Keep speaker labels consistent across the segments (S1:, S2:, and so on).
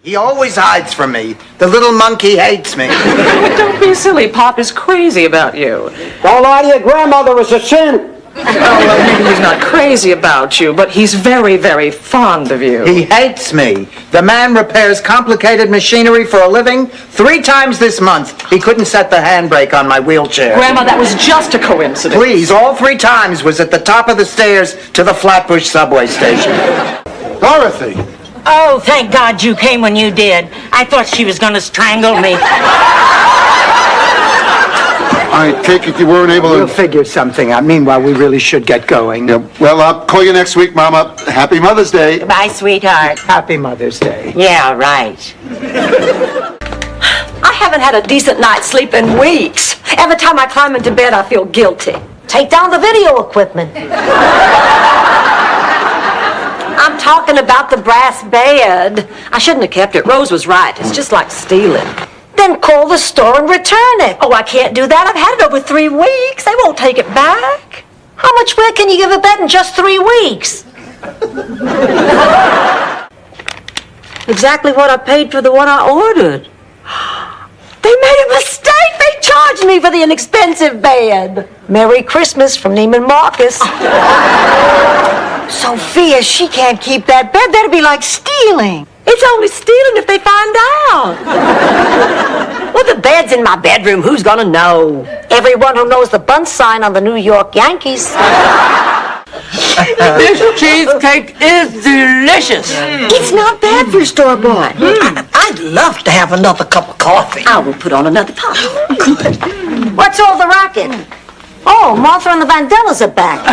S1: He always hides from me. The little monkey hates me.
S2: Don't be silly. Pop is crazy about you.
S3: Don't lie to your grandmother, it's a sin.
S2: Oh, well, maybe he's not crazy about you, but he's very, very fond of you.
S1: He hates me. The man repairs complicated machinery for a living. 3 times this month, he couldn't set the handbrake on my wheelchair.
S2: Grandma, that was just a coincidence.
S1: Please, all 3 times was at the top of the stairs to the Flatbush subway station.
S4: Dorothy!
S5: Oh, thank God you came when you did. I thought she was going to strangle me.
S4: I take it you weren't able to...
S1: We'll figure something out. Meanwhile, we really should get going.
S4: Yeah, well, I'll call you next week, Mama. Happy Mother's Day.
S5: Bye, sweetheart.
S1: Happy Mother's Day.
S5: Yeah, right.
S6: I haven't had a decent night's sleep in weeks. Every time I climb into bed, I feel guilty.
S7: Take down the video equipment.
S6: I'm talking about the brass bed. I shouldn't have kept it. Rose was right. It's just like stealing.
S7: Then call the store and return it.
S6: Oh, I can't do that. I've had it over 3 weeks. They won't take it back.
S7: How much work can you give a bed in just 3 weeks?
S6: Exactly what I paid for the one I ordered. They made a mistake. They charged me for the inexpensive bed.
S7: Merry Christmas from Neiman Marcus. Sophia, she can't keep that bed. That'd be like stealing.
S6: It's only stealing if they find out. Well, the bed's in my bedroom. Who's gonna know?
S7: Everyone who knows the bunt sign on the New York Yankees.
S5: This cheesecake is delicious.
S6: It's not bad for store-bought.
S7: I'd love to have another cup of coffee.
S6: I will put on another pot.
S7: What's all the racket? Oh, Martha and the Vandellas are back.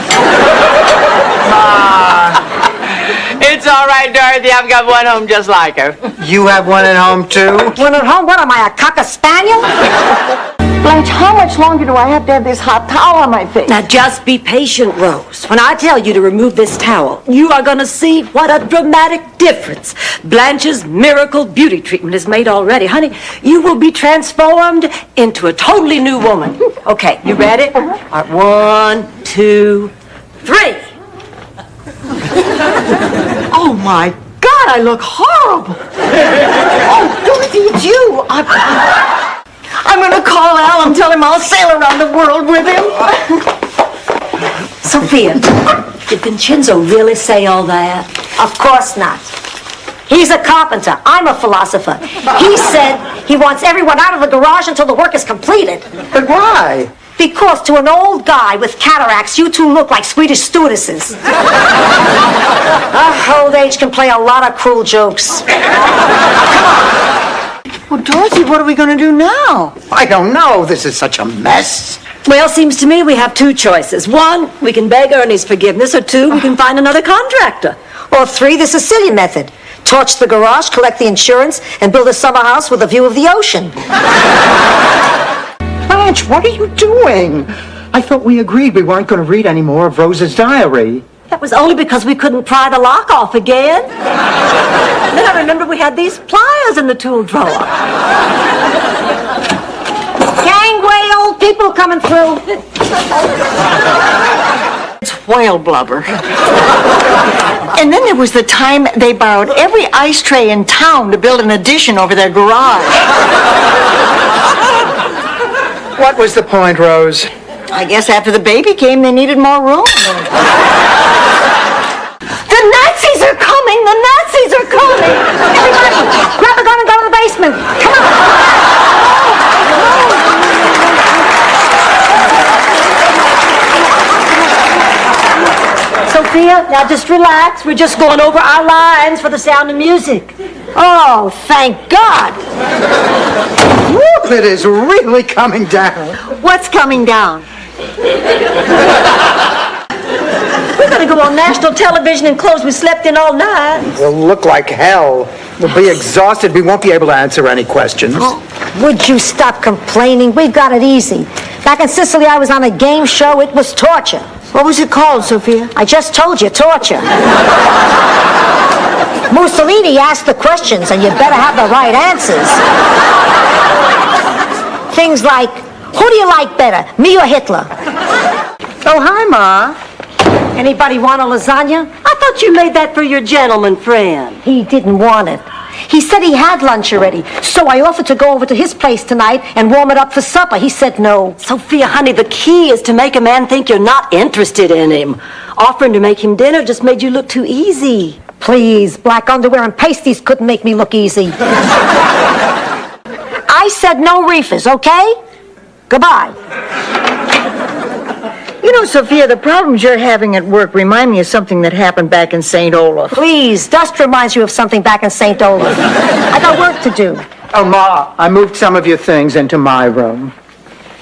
S5: It's all right, Dorothy. I've got one home just like her.
S1: You have one at home, too?
S7: One at home? What am I, a cocker spaniel?
S6: Blanche, how much longer do I have to have this hot towel on my face? Now, just be patient, Rose. When I tell you to remove this towel, you are going to see what a dramatic difference Blanche's miracle beauty treatment has made already. Honey, you will be transformed into a totally new woman. Okay, you ready? All right, 1, 2, 3.
S7: Oh, my God, I look horrible. Oh, Dorothy, it's you. I'm going to call Al and tell him I'll sail around the world with him.
S6: Sophia, did Vincenzo really say all that?
S7: Of course not. He's a carpenter. I'm a philosopher. He said he wants everyone out of the garage until the work is completed.
S1: But why?
S7: Because to an old guy with cataracts, you two look like Swedish stewardesses. Old age can play a lot of cruel jokes.
S6: Well, Dorothy, what are we going to do now?
S1: I don't know. This is such a mess.
S6: Well, seems to me we have 2 choices. 1, we can beg Ernie's forgiveness, or 2, we can find another contractor.
S7: Or 3, the Sicilian method. Torch the garage, collect the insurance, and build a summer house with a view of the ocean.
S1: Blanche, what are you doing? I thought we agreed we weren't going to read any more of Rose's diary.
S6: That was only because we couldn't pry the lock off again. Then I remember we had these pliers in the tool drawer.
S7: Gangway, old people coming through.
S5: It's whale blubber. And then there was the time they borrowed every ice tray in town to build an addition over their garage.
S1: What was the point, Rose?
S5: I guess after the baby came, they needed more room.
S7: The Nazis are coming! The Nazis are coming! Everybody, grab a gun and go to the basement. Come on!
S6: Sophia, now just relax. We're just going over our lines for the Sound of Music.
S7: Oh, thank God!
S1: Whoop, it is really coming down.
S5: What's coming down?
S6: We're going to go on national television in clothes we slept in all night.
S1: We'll look like hell. We'll be exhausted. We won't be able to answer any questions.
S7: Oh, would you stop complaining? We've got it easy. Back in Sicily, I was on a game show. It was torture.
S5: What was it called, Sophia?
S7: I just told you, torture. Mussolini asked the questions, and you better have the right answers. Things like, who do you like better, me or Hitler?
S6: Oh, hi, Ma. Anybody want a lasagna? I thought you made that for your gentleman friend.
S7: He didn't want it.
S6: He said he had lunch already, so I offered to go over to his place tonight and warm it up for supper. He said no.
S7: Sophia, honey, the key is to make a man think you're not interested in him. Offering to make him dinner just made you look too easy.
S6: Please, black underwear and pasties couldn't make me look easy. I said no reefers, okay? Goodbye.
S5: You know, Sophia, the problems you're having at work remind me of something that happened back in St. Olaf.
S6: Please, dust reminds you of something back in St. Olaf. I got work to do.
S1: Oh, Ma, I moved some of your things into my room.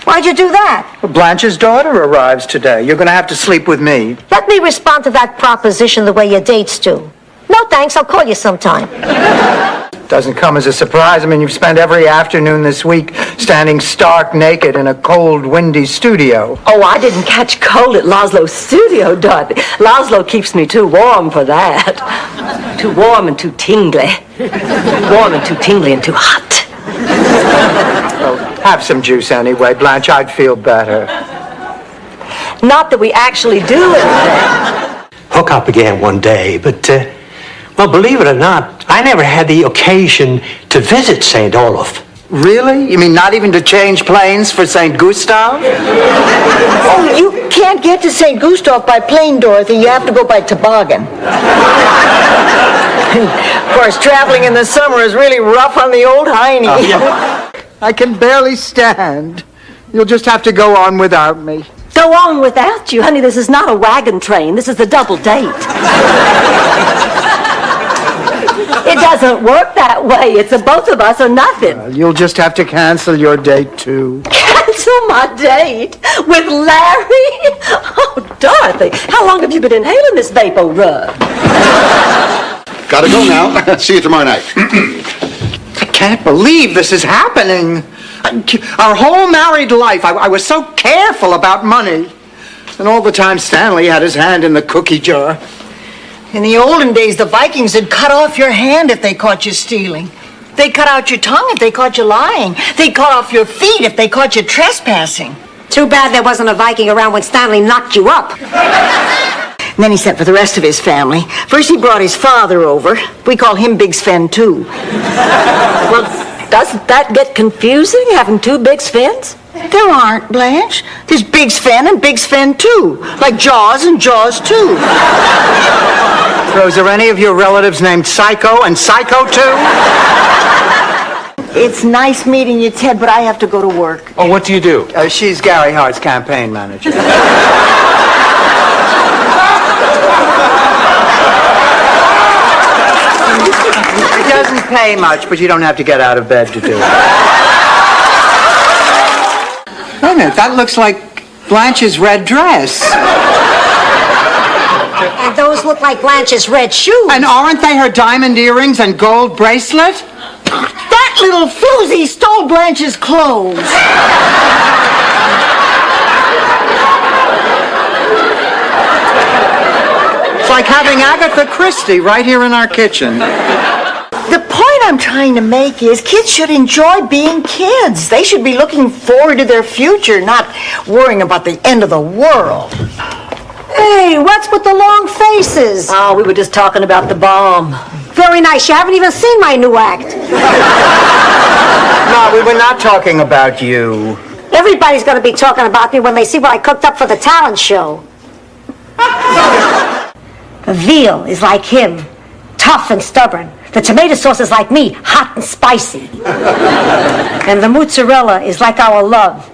S6: Why'd you do that?
S1: Blanche's daughter arrives today. You're going to have to sleep with me.
S6: Let me respond to that proposition the way your dates do. No thanks, I'll call you sometime.
S1: Doesn't come as a surprise. I mean, you've spent every afternoon this week standing stark naked in a cold, windy studio.
S7: Oh, I didn't catch cold at Laszlo's studio, Dorothy. Laszlo keeps me too warm for that. Too warm and too tingly. Warm and too tingly and too hot.
S1: Well, have some juice anyway, Blanche. I'd feel better.
S7: Not that we actually do anything.
S8: Hookup began one day, but, well, believe it or not, I never had the occasion to visit St. Olaf.
S1: Really? You mean not even to change planes for St. Gustav?
S5: Oh, you can't get to St. Gustav by plane, Dorothy. You have to go by toboggan. Of course, traveling in the summer is really rough on the old hiney.
S1: I can barely stand. You'll just have to go on without me.
S7: Go on without you. Honey, this is not a wagon train. This is a double date. It doesn't work that way. It's a both of us or nothing.
S1: You'll just have to cancel your date, too.
S7: Cancel my date with Larry? Oh, Dorothy, how long have you been inhaling this vapor rub?
S4: Gotta go now. See you tomorrow night.
S1: I can't believe this is happening. Our whole married life, I was so careful about money. And all the time Stanley had his hand in the cookie jar.
S5: In the olden days, the Vikings would cut off your hand if they caught you stealing. They cut out your tongue if they caught you lying. They cut off your feet if they caught you trespassing.
S6: Too bad there wasn't a Viking around when Stanley knocked you up.
S5: And then he sent for the rest of his family. First he brought his father over. We call him Big Sven, too.
S7: Well, doesn't that get confusing, having two big Svens?
S5: There aren't, Blanche. There's Big Sven and Big Sven, too. Like Jaws and Jaws, too.
S1: Rose, are any of your relatives named Psycho and Psycho, too?
S5: It's nice meeting you, Ted, but I have to go to work.
S9: Oh, what do you do?
S1: She's Gary Hart's campaign manager. It doesn't pay much, but you don't have to get out of bed to do it. Wait a minute, that looks like Blanche's red dress.
S6: And those look like Blanche's red shoes.
S1: And aren't they her diamond earrings and gold bracelet?
S5: That little floozy stole Blanche's clothes.
S1: It's like having Agatha Christie right here in our kitchen.
S5: The point I'm trying to make is kids should enjoy being kids. They should be looking forward to their future, not worrying about the end of the world.
S6: Hey, what's with the long faces?
S7: Oh, we were just talking about the bomb.
S6: Very nice. You haven't even seen my new act.
S1: No, we were not talking about you.
S6: Everybody's going to be talking about me when they see what I cooked up for the talent show. The veal is like him, tough and stubborn. The tomato sauce is like me, hot and spicy. And the mozzarella is like our love.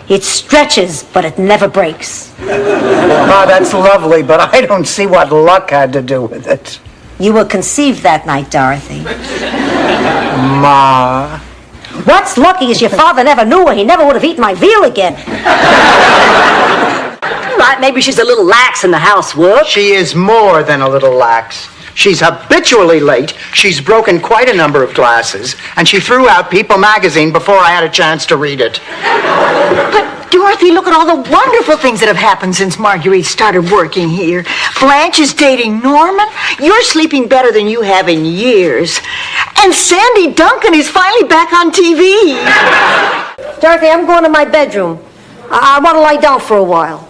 S6: It stretches, but it never breaks.
S1: Oh, that's lovely, but I don't see what luck had to do with it.
S6: You were conceived that night, Dorothy.
S1: Ma.
S6: What's lucky is your father never knew her. He never would have eaten my veal again.
S7: Right, maybe she's a little lax in the housework.
S1: She is more than a little lax. She's habitually late. She's broken quite a number of glasses, and she threw out People magazine before I had a chance to read it.
S5: But, Dorothy, look at all the wonderful things that have happened since Marguerite started working here. Blanche is dating Norman. You're sleeping better than you have in years. And Sandy Duncan is finally back on TV.
S6: Dorothy, I'm going to my bedroom. I want to lie down for a while.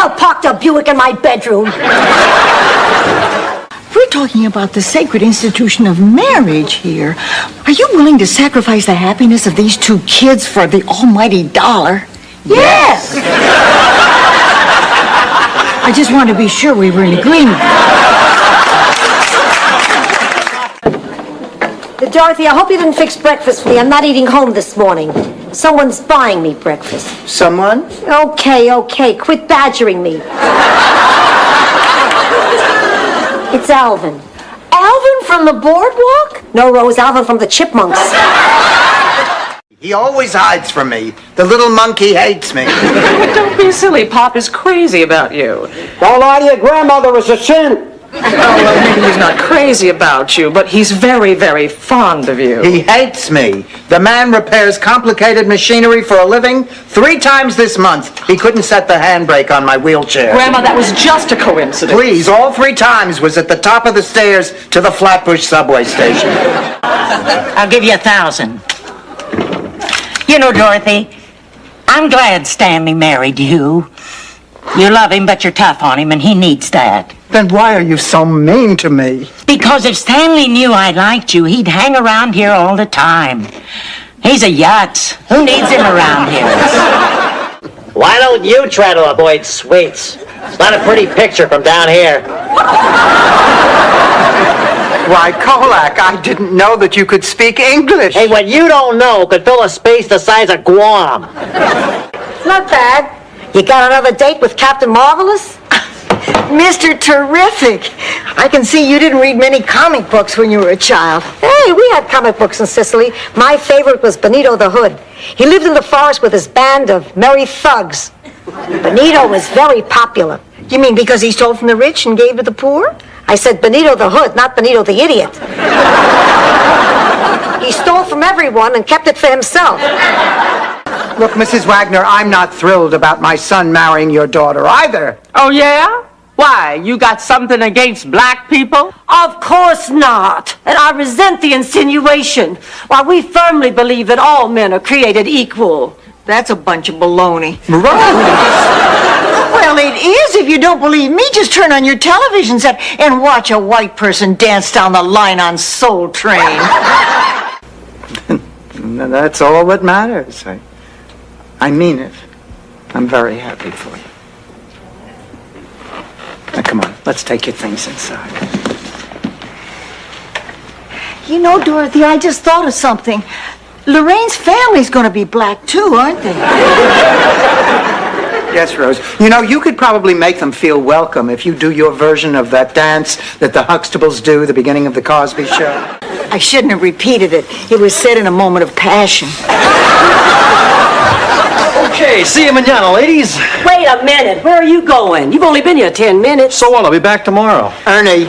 S6: hell parked a Buick in my bedroom?
S5: We're talking about the sacred institution of marriage here. Are you willing to sacrifice the happiness of these two kids for the almighty dollar?
S6: Yes.
S5: I just wanted to be sure we were in agreement.
S6: Dorothy, I hope you didn't fix breakfast for me. I'm not eating home this morning. Someone's buying me breakfast.
S1: Someone?
S6: Okay. Quit badgering me. It's Alvin.
S5: Alvin from the boardwalk?
S6: No, Rose, Alvin from the Chipmunks.
S1: He always hides from me. The little monkey hates me.
S2: Don't be silly. Pop is crazy about you.
S3: Don't lie to your grandmother, it's a sin.
S2: Well, maybe he's not crazy about you, but he's very, very fond of you.
S1: He hates me. The man repairs complicated machinery for a living 3 times this month. He couldn't set the handbrake on my wheelchair.
S2: Grandma, that was just a coincidence.
S1: Please, all 3 times was at the top of the stairs to the Flatbush subway station.
S9: I'll give you 1,000. You know, Dorothy, I'm glad Stanley married you. You love him, but you're tough on him, and he needs that.
S1: Then why are you so mean to me?
S9: Because if Stanley knew I liked you, he'd hang around here all the time. He's a yutz. Who needs him around here?
S10: Why don't you try to avoid sweets? It's not a pretty picture from down here.
S1: Why, Kolak, I didn't know that you could speak English.
S10: Hey, what you don't know could fill a space the size of Guam.
S6: It's not bad. You got another date with Captain Marvelous?
S5: Mr. Terrific. I can see you didn't read many comic books when you were a child.
S6: Hey, we had comic books in Sicily. My favorite was Benito the Hood. He lived in the forest with his band of merry thugs. Benito was very popular.
S5: You mean because he stole from the rich and gave to the poor?
S6: I said Benito the Hood, not Benito the Idiot. He stole from everyone and kept it for himself.
S1: Look, Mrs. Wagner, I'm not thrilled about my son marrying your daughter either.
S11: Oh, yeah? Why? You got something against black people?
S6: Of course not. And I resent the insinuation. Why, we firmly believe that all men are created equal.
S5: That's a bunch of baloney.
S1: Rose!
S5: Well, it is. If you don't believe me, just turn on your television set and watch a white person dance down the line on Soul Train.
S1: That's all that matters. I mean it. I'm very happy for you. Now, come on, let's take your things inside.
S5: You know, Dorothy, I just thought of something. Lorraine's family's going to be black, too, aren't they?
S1: Yes, Rose. You know, you could probably make them feel welcome if you do your version of that dance that the Huxtables do at the beginning of the Cosby Show.
S5: I shouldn't have repeated it. It was said in a moment of passion.
S10: Okay, see you manana, ladies.
S6: Wait a minute. Where are you going? You've only been here 10 minutes.
S10: So what? I'll be back tomorrow.
S1: Ernie,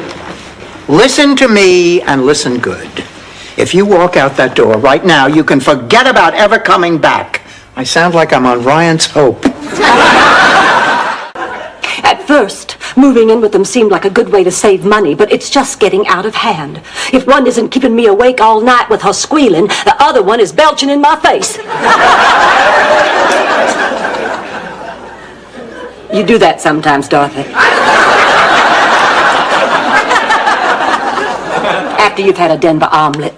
S1: listen to me and listen good. If you walk out that door right now, you can forget about ever coming back. I sound like I'm on Ryan's Hope.
S6: At first, moving in with them seemed like a good way to save money, but it's just getting out of hand. If one isn't keeping me awake all night with her squealing, the other one is belching in my face. You do that sometimes, Dorothy. After you've had a Denver omelet.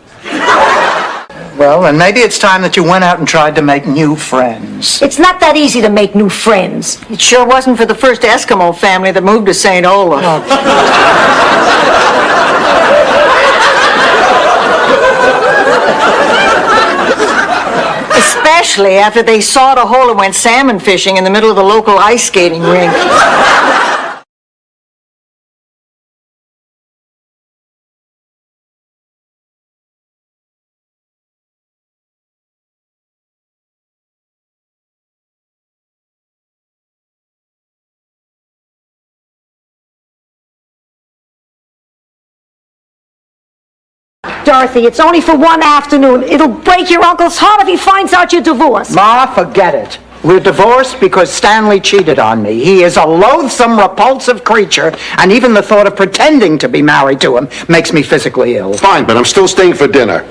S1: Well, then maybe it's time that you went out and tried to make new friends.
S6: It's not that easy to make new friends.
S5: It sure wasn't for the first Eskimo family that moved to St. Olaf. Especially after they sawed a hole and went salmon fishing in the middle of the local ice skating rink.
S6: Dorothy, it's only for one afternoon. It'll break your uncle's heart if he finds out you're divorced.
S1: Ma, forget it. We're divorced because Stanley cheated on me. He is a loathsome, repulsive creature, and even the thought of pretending to be married to him makes me physically ill.
S4: Fine, but I'm still staying for dinner.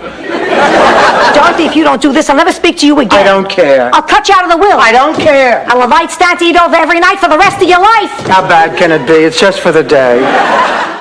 S6: Dorothy, if you don't do this, I'll never speak to you again.
S1: I don't care.
S6: I'll cut you out of the will.
S1: I don't care.
S6: I'll invite Stan to eat over every night for the rest of your life.
S1: How bad can it be? It's just for the day.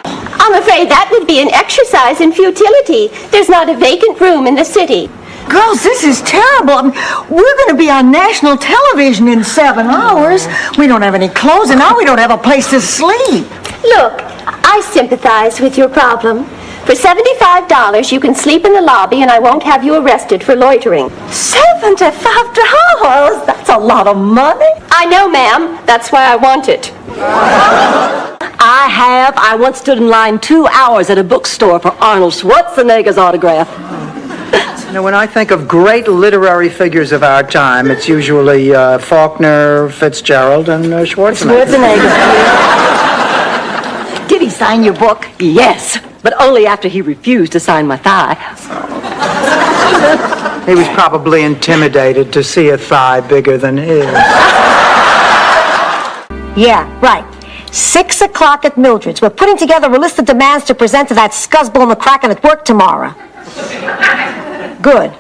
S12: I'm afraid that would be an exercise in futility. There's not a vacant room in the city.
S7: Girls, this is terrible. I mean, we're going to be on national television in 7 hours. We don't have any clothes, and now we don't have a place to sleep.
S12: Look, I sympathize with your problem. For $75, you can sleep in the lobby, and I won't have you arrested for loitering.
S7: $75? That's a lot of money.
S12: I know, ma'am. That's why I want it.
S6: I once stood in line 2 hours at a bookstore for Arnold Schwarzenegger's autograph.
S1: You know, when I think of great literary figures of our time, it's usually Faulkner, Fitzgerald, and Schwarzenegger.
S7: Did he sign your book?
S6: Yes, but only after he refused to sign my thigh.
S1: He was probably intimidated to see a thigh bigger than his.
S6: Yeah, right. 6 o'clock at Mildred's. We're putting together a list of demands to present to that scuzzball McCracken at work tomorrow. Good.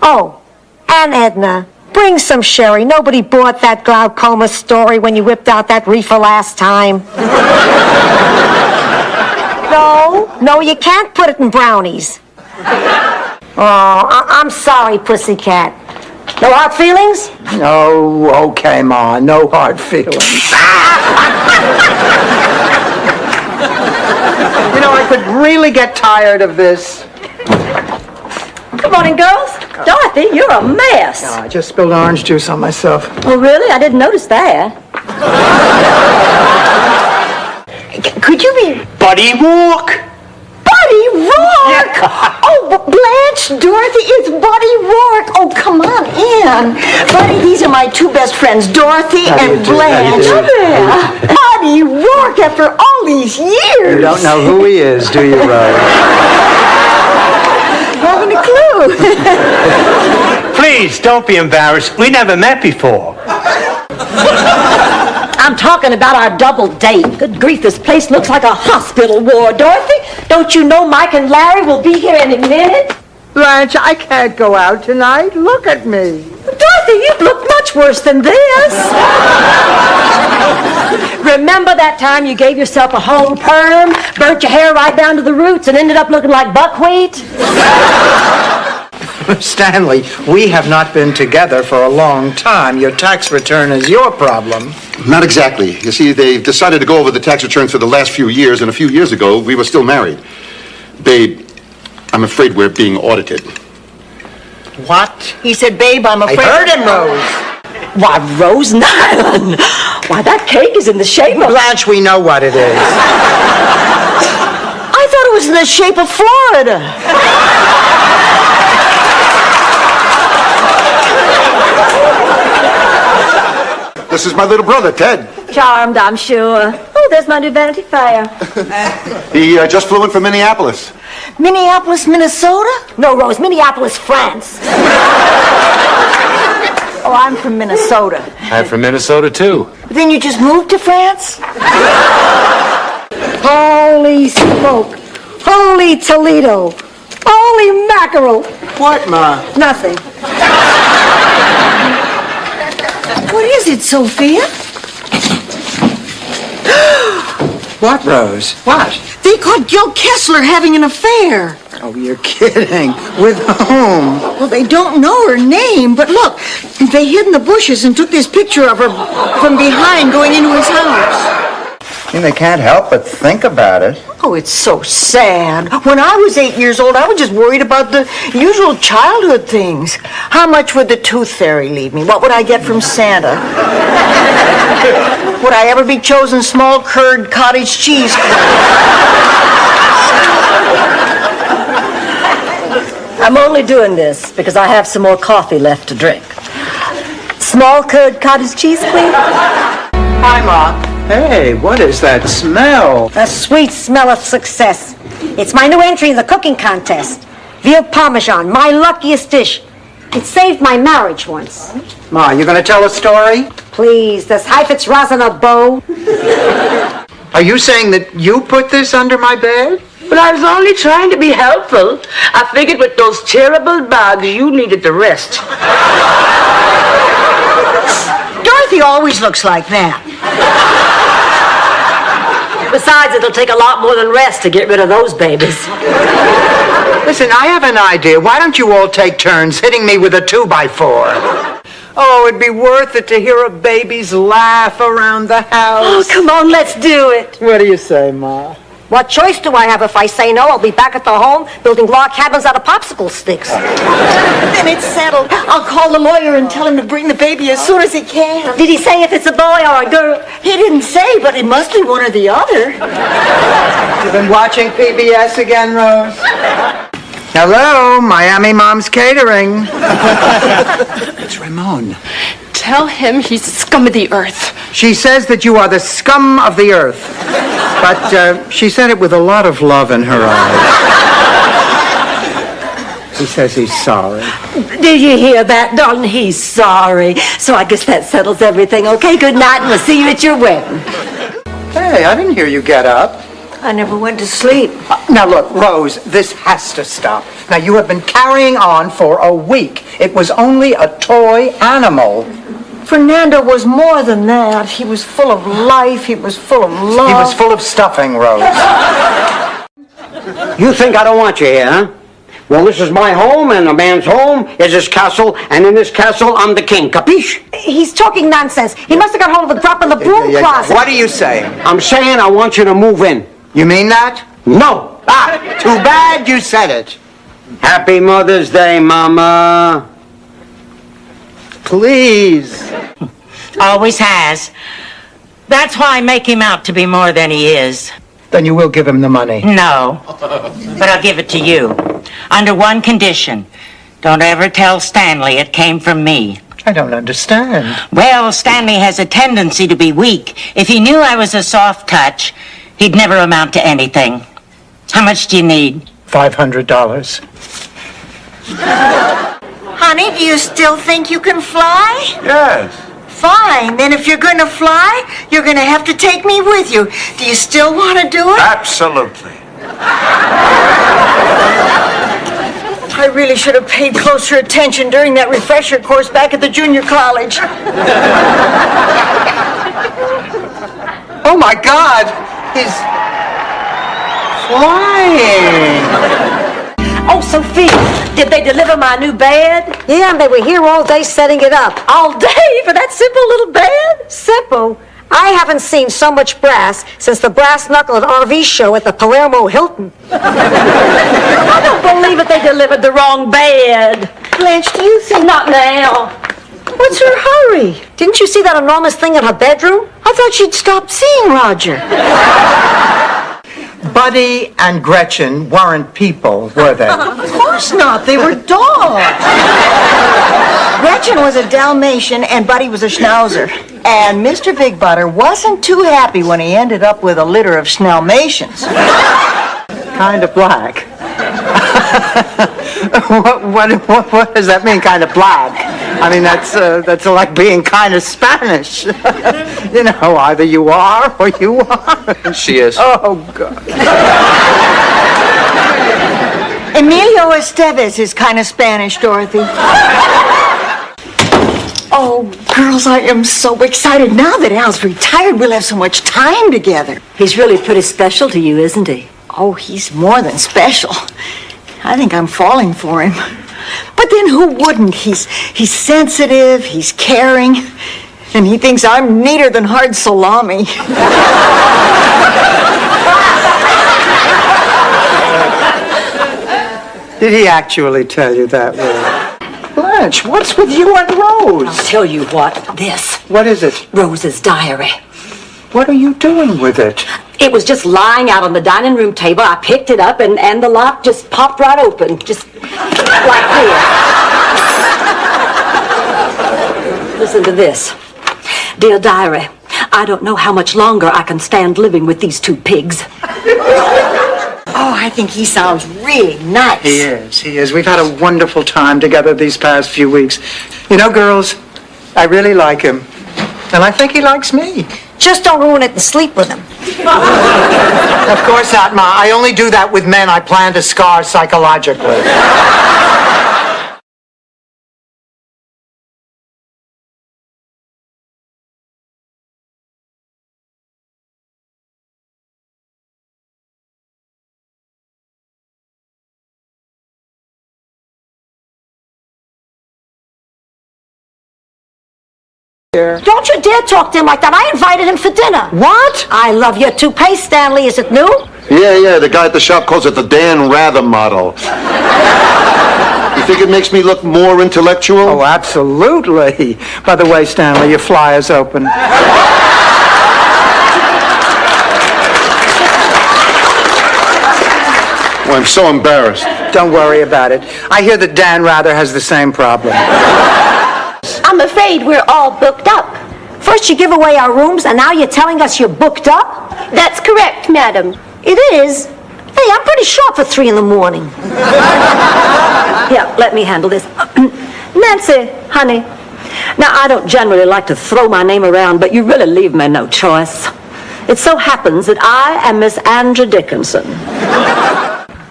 S6: Oh, and Edna, bring some sherry. Nobody bought that glaucoma story when you whipped out that reefer last time. No, you can't put it in brownies. Oh, I'm sorry, pussycat. No hard feelings?
S1: Oh, okay, Ma. No hard feelings. You know, I could really get tired of this.
S6: Good morning, girls. Dorothy, you're a mess.
S1: No, I just spilled orange juice on myself.
S6: Oh, really? I didn't notice that.
S7: Could you be
S8: Buddy Walk.
S7: Buddy Rourke? Oh, Blanche, Dorothy, it's Buddy Rourke. Oh, come on in. Buddy, these are my 2 best friends, Dorothy and Blanche. Buddy Rourke, after all these years.
S1: You don't know who he is, do you, Rose?
S7: Haven't a clue.
S8: Please, don't be embarrassed. We never met before.
S6: I'm talking about our double date. Good grief, this place looks like a hospital ward. Dorothy, don't you know Mike and Larry will be here any minute?
S1: Blanche, I can't go out tonight. Look at me.
S6: Dorothy, you look much worse than this. Remember that time you gave yourself a home perm, burnt your hair right down to the roots, and ended up looking like buckwheat?
S1: Stanley, we have not been together for a long time. Your tax return is your problem.
S4: Not exactly. You see, they've decided to go over the tax returns for the last few years, and a few years ago, we were still married. Babe, I'm afraid we're being audited.
S1: What?
S7: He said, babe, I'm afraid.
S1: I heard him, Rose.
S6: Why, Rose Nyland. Why, that cake is in the shape of...
S1: Blanche, we know what it is.
S7: I thought it was in the shape of Florida.
S4: This is my little brother, Ted.
S6: Charmed, I'm sure. Oh, there's my new Vanity Fair.
S4: He just flew in from Minneapolis.
S7: Minneapolis, Minnesota?
S6: No, Rose, Minneapolis, France.
S7: Oh, I'm from Minnesota.
S13: I'm from Minnesota, too.
S7: Then you just moved to France?
S6: Holy smoke. Holy Toledo. Holy mackerel.
S1: What, Ma?
S6: Nothing.
S7: What is it, Sophia?
S1: What, Rose? What?
S7: They caught Gil Kessler having an affair.
S1: Oh, you're kidding. With whom?
S7: Well, they don't know her name, but look, they hid in the bushes and took this picture of her from behind going into his house.
S1: I mean, they can't help but think about it.
S7: Oh, it's so sad. When I was 8 years old, I was just worried about the usual childhood things. How much would the tooth fairy leave me? What would I get from Santa? Would I ever be chosen small curd cottage cheese?
S6: I'm only doing this because I have some more coffee left to drink. Small curd cottage cheese, please.
S1: Hi, Ma. Hey, what is that smell?
S6: A sweet smell of success. It's my new entry in the cooking contest. Veal Parmesan, my luckiest dish. It saved my marriage once.
S1: Ma, you gonna tell a story?
S6: Please, does Heifetz rosin a bow?
S1: Are you saying that you put this under my bed?
S11: But I was only trying to be helpful. I figured with those terrible bugs, you needed to rest.
S5: Dorothy always looks like that.
S6: Besides, it'll take a lot more than rest to get rid of those babies.
S1: Listen, I have an idea. Why don't you all take turns hitting me with a 2x4? Oh, it'd be worth it to hear a baby's laugh around the house.
S6: Oh, come on, let's do it.
S1: What do you say, Ma?
S6: What choice do I have if I say no? I'll be back at the home building log cabins out of popsicle sticks.
S5: Then it's settled. I'll call the lawyer and tell him to bring the baby as soon as he can.
S6: Did he say if it's a boy or a girl?
S5: He didn't say, but it must be one or the other.
S1: You've been watching PBS again, Rose? Hello, Miami Mom's Catering. It's Ramon.
S13: Tell him he's the scum of the earth.
S1: She says that you are the scum of the earth. But she said it with a lot of love in her eyes. He says he's sorry.
S6: Did you hear that, darling? He's sorry. So I guess that settles everything. Okay, good night, and we'll see you at your wedding.
S1: Hey, I didn't hear you get up.
S5: I never went to sleep.
S1: Now look, Rose, this has to stop. Now you have been carrying on for a week. It was only a toy animal.
S5: Fernando was more than that. He was full of life. He was full of love.
S1: He was full of stuffing, Rose.
S3: You think I don't want you here, huh? Well, this is my home, and a man's home is his castle, and in this castle, I'm the king. Capiche?
S6: He's talking nonsense. He must have got hold of the drop in the broom closet.
S1: What are you saying?
S3: I'm saying I want you to move in.
S1: You mean that?
S3: No.
S1: Ah, too bad you said it.
S3: Happy Mother's Day, Mama.
S1: Please.
S9: Always has. That's why I make him out to be more than he is.
S1: Then you will give him the money.
S9: No, but I'll give it to you. Under one condition. Don't ever tell Stanley it came from me.
S1: I don't understand.
S9: Well, Stanley has a tendency to be weak. If he knew I was a soft touch, he'd never amount to anything. How much do you need?
S1: $500.
S5: Honey, do you still think you can fly?
S4: Yes.
S5: Fine. Then if you're going to fly, you're going to have to take me with you. Do you still want to do it?
S4: Absolutely.
S5: I really should have paid closer attention during that refresher course back at the junior college.
S1: Oh, my God. He's flying.
S6: Oh, Sophie, did they deliver my new bed? Yeah, they were here all day setting it up. All day for that simple little bed? Simple? I haven't seen so much brass since the brass knuckle at RV show at the Palermo Hilton. I don't believe it, they delivered the wrong bed.
S5: Blanche, do you think...
S6: Not now.
S5: What's her hurry?
S6: Didn't you see that enormous thing in her bedroom?
S5: I thought she'd stopped seeing Roger.
S1: Buddy and Gretchen weren't people, were they?
S5: Of course not. They were dogs. Gretchen was a Dalmatian and Buddy was a Schnauzer. And Mr. Big Butter wasn't too happy when he ended up with a litter of Schnalmatians.
S1: Kind of black. What does that mean, kind of black? I mean, that's like being kind of Spanish. You know, either you are or you aren't.
S14: She is.
S1: Oh, God.
S5: Emilio Estevez is kind of Spanish, Dorothy. Oh, girls, I am so excited. Now that Al's retired, we'll have so much time together.
S6: He's really pretty special to you, isn't he?
S5: Oh, he's more than special. I think I'm falling for him. But then who wouldn't? He's sensitive, he's caring, and he thinks I'm neater than hard salami.
S1: Did he actually tell you that, Will? Blanche, what's with you and Rose?
S6: I'll tell you what, this.
S1: What is it?
S6: Rose's diary.
S1: What are you doing with it?
S6: It was just lying out on the dining room table. I picked it up and the lock just popped right open, just like this. Listen to this. Dear diary, I don't know how much longer I can stand living with these two pigs.
S5: Oh, I think he sounds really nice.
S1: He is. We've had a wonderful time together these past few weeks. You know, girls, I really like him. And I think he likes me.
S6: Just don't ruin it and sleep with him.
S1: Of course not, Ma. I only do that with men I plan to scar psychologically.
S6: Don't you dare talk to him like that. I invited him for dinner.
S1: What?
S6: I love your toupee, Stanley. Is it new?
S4: Yeah, the guy at the shop calls it the Dan Rather model. You think it makes me look more intellectual?
S1: Oh, absolutely. By the way, Stanley, your flyer's open.
S4: Well, I'm so embarrassed.
S1: Don't worry about it. I hear that Dan Rather has the same problem.
S12: I'm afraid we're all booked up.
S6: First you give away our rooms, and now you're telling us you're booked up?
S12: That's correct, madam.
S6: It is? Hey, I'm pretty sharp for 3 in the morning. Yeah, let me handle this. Nancy, honey. Now, I don't generally like to throw my name around, but you really leave me no choice. It so happens that I am Miss Andrew Dickinson.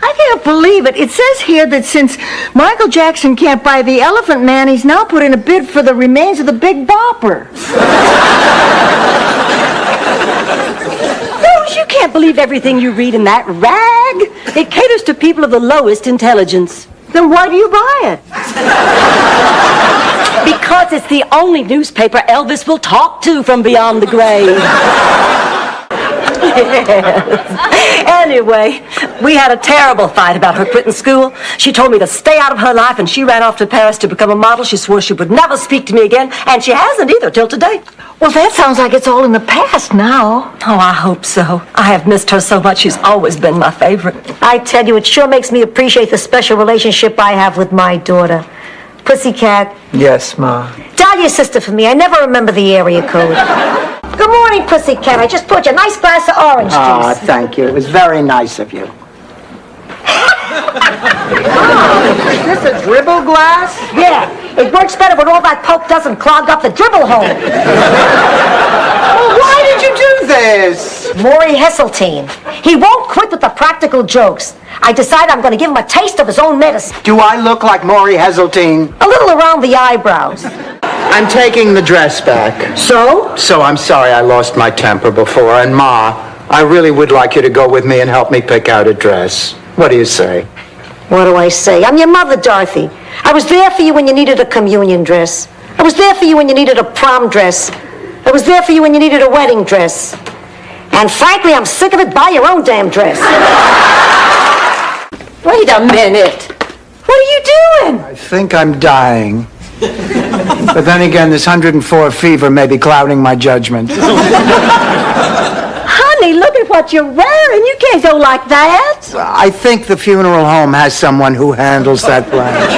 S5: I can't believe it. It says here that since Michael Jackson can't buy the Elephant Man, he's now put in a bid for the remains of the Big Bopper.
S6: Rose, you can't believe everything you read in that rag. It caters to people of the lowest intelligence.
S5: Then why do you buy it?
S6: Because it's the only newspaper Elvis will talk to from beyond the grave. Anyway, we had a terrible fight about her quitting school. She told me to stay out of her life, and she ran off to Paris to become a model. She swore she would never speak to me again, and she hasn't either till today.
S5: Well, that sounds like it's all in the past now.
S6: Oh, I hope so. I have missed her so much. She's always been my favorite. I tell you, it sure makes me appreciate the special relationship I have with my daughter. Pussycat.
S1: Yes, Ma.
S6: Dial your sister for me. I never remember the area code. Good morning, Pussycat. I just poured you a nice glass of orange juice.
S1: Ah, thank you. It was very nice of you. Is this a dribble glass?
S6: Yeah, it works better when all that Pope doesn't clog up the dribble hole.
S1: Well, why did you do this?
S6: Maury Heseltine. He won't quit with the practical jokes. I decided I'm going to give him a taste of his own medicine.
S1: Do I look like Maury Heseltine?
S6: A little around the eyebrows.
S1: I'm taking the dress back.
S6: So?
S1: So I'm sorry I lost my temper before. And Ma, I really would like you to go with me and help me pick out a dress. What do you say?
S6: What do I say? I'm your mother, Dorothy. I was there for you when you needed a communion dress. I was there for you when you needed a prom dress. I was there for you when you needed a wedding dress. And frankly, I'm sick of it. Buy your own damn dress. Wait a minute. What are you doing?
S1: I think I'm dying. But then again, this 104 fever may be clouding my judgment.
S6: Honey, look at what you're wearing. You can't go like that.
S1: I think the funeral home has someone who handles that branch.